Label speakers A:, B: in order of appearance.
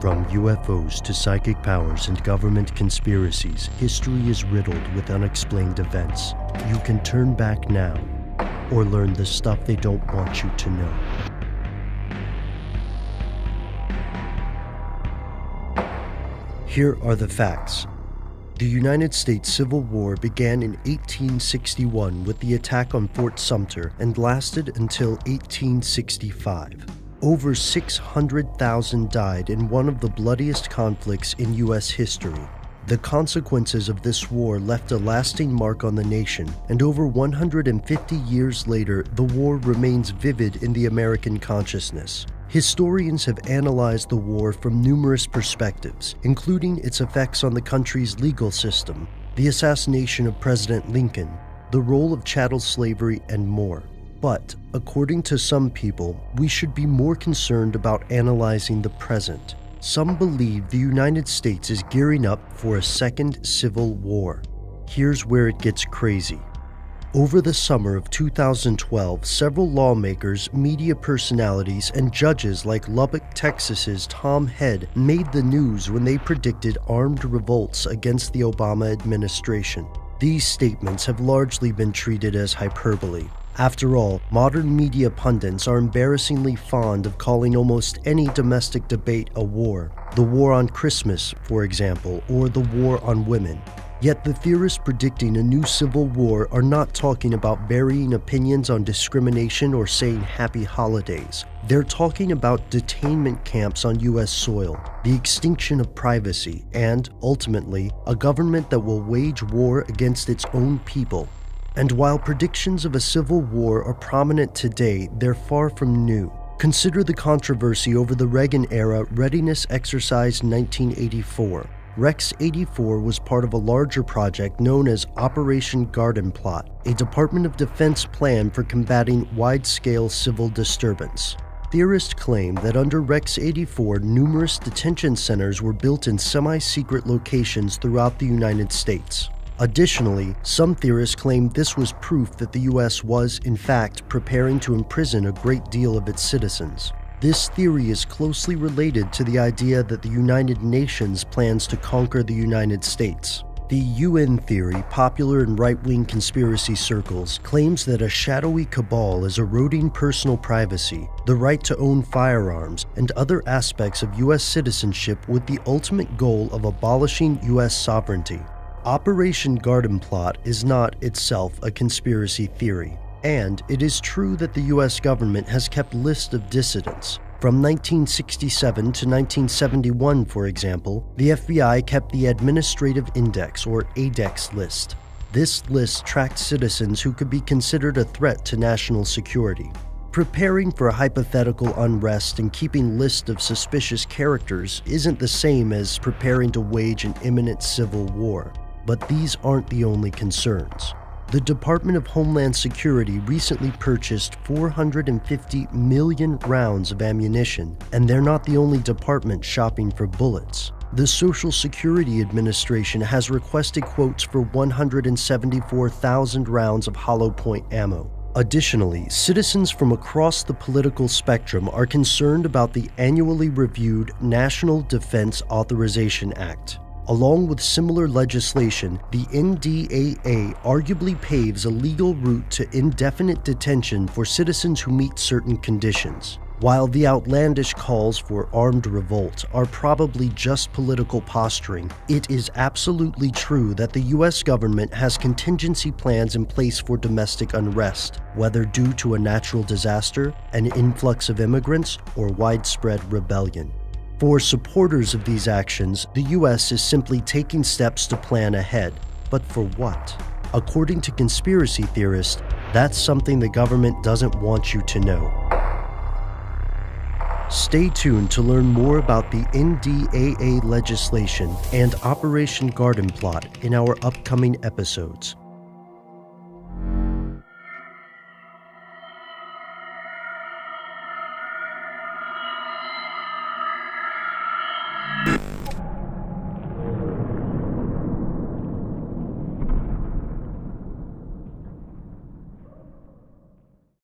A: From UFOs to psychic powers and government conspiracies, history is riddled with unexplained events. You can turn back now, or learn the stuff they don't want you to know. Here are the facts. The United States Civil War began in 1861 with the attack on Fort Sumter and lasted until 1865. Over 600,000 died in one of the bloodiest conflicts in U.S. history. The consequences of this war left a lasting mark on the nation, and over 150 years later, the war remains vivid in the American consciousness. Historians have analyzed the war from numerous perspectives, including its effects on the country's legal system, the assassination of President Lincoln, the role of chattel slavery, and more. But, according to some people, we should be more concerned about analyzing the present. Some believe the United States is gearing up for a second civil war. Here's where it gets crazy. Over the summer of 2012, several lawmakers, media personalities, and judges like Lubbock, Texas's Tom Head made the news when they predicted armed revolts against the Obama administration. These statements have largely been treated as hyperbole. After all, modern media pundits are embarrassingly fond of calling almost any domestic debate a war. The war on Christmas, for example, or the war on women. Yet the theorists predicting a new civil war are not talking about varying opinions on discrimination or saying happy holidays. They're talking about detainment camps on U.S. soil, the extinction of privacy, and, ultimately, a government that will wage war against its own people. And while predictions of a civil war are prominent today, they're far from new. Consider the controversy over the Reagan-era readiness exercise in 1984. Rex 84 was part of a larger project known as Operation Garden Plot, a Department of Defense plan for combating wide-scale civil disturbance. Theorists claim that under Rex 84, numerous detention centers were built in semi-secret locations throughout the United States. Additionally, some theorists claim this was proof that the U.S. was, in fact, preparing to imprison a great deal of its citizens. This theory is closely related to the idea that the United Nations plans to conquer the United States. The UN theory, popular in right-wing conspiracy circles, claims that a shadowy cabal is eroding personal privacy, the right to own firearms, and other aspects of U.S. citizenship with the ultimate goal of abolishing U.S. sovereignty. Operation Garden Plot is not itself a conspiracy theory, and it is true that the U.S. government has kept lists of dissidents. From 1967 to 1971, for example, the FBI kept the Administrative Index, or ADEX list. This list tracked citizens who could be considered a threat to national security. Preparing for a hypothetical unrest and keeping lists of suspicious characters isn't the same as preparing to wage an imminent civil war. But these aren't the only concerns. The Department of Homeland Security recently purchased 450 million rounds of ammunition, and they're not the only department shopping for bullets. The Social Security Administration has requested quotes for 174,000 rounds of hollow point ammo. Additionally, citizens from across the political spectrum are concerned about the annually reviewed National Defense Authorization Act. Along with similar legislation, the NDAA arguably paves a legal route to indefinite detention for citizens who meet certain conditions. While the outlandish calls for armed revolt are probably just political posturing, it is absolutely true that the U.S. government has contingency plans in place for domestic unrest, whether due to a natural disaster, an influx of immigrants, or widespread rebellion. For supporters of these actions, the U.S. is simply taking steps to plan ahead. But for what? According to conspiracy theorists, that's something the government doesn't want you to know. Stay tuned to learn more about the NDAA legislation and Operation Garden Plot in our upcoming episodes.